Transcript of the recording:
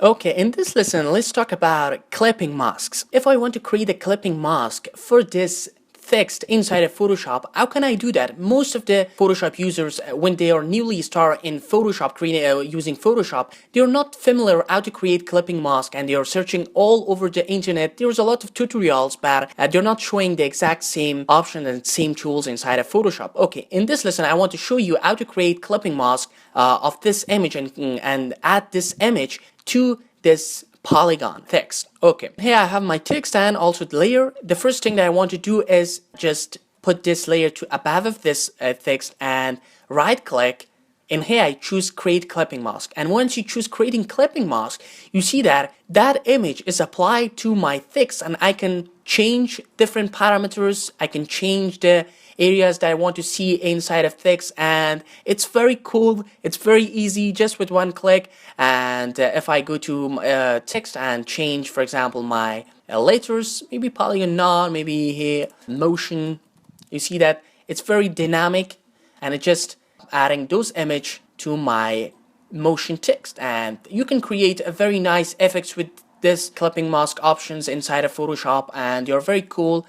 Okay, in this lesson, let's talk about clipping masks. If I want to create a clipping mask for this text inside of Photoshop, how can I do that? Most of the Photoshop users, when they are newly start in Photoshop, using Photoshop, they're not familiar how to create clipping mask, and they are searching all over the internet. There's a lot of tutorials, but they're not showing the exact same options and same tools inside of Photoshop. Okay, in this lesson, I want to show you how to create clipping mask of this image and add this image to this polygon text. Okay, here I have my text and also the layer. The first thing that I want to do is just put this layer to above of this text and right click, and here I choose create clipping mask. And once you choose creating clipping mask, you see that that image is applied to my text, and I can change different parameters. I can change the areas that I want to see inside of text, and it's very cool. It's very easy just with one click. And if I go to text and change, for example, my letters, maybe polygon none, maybe here motion, you see that it's very dynamic, and it just adding those image to my motion text. And you can create a very nice effects with this clipping mask options inside of Photoshop, and you're very cool.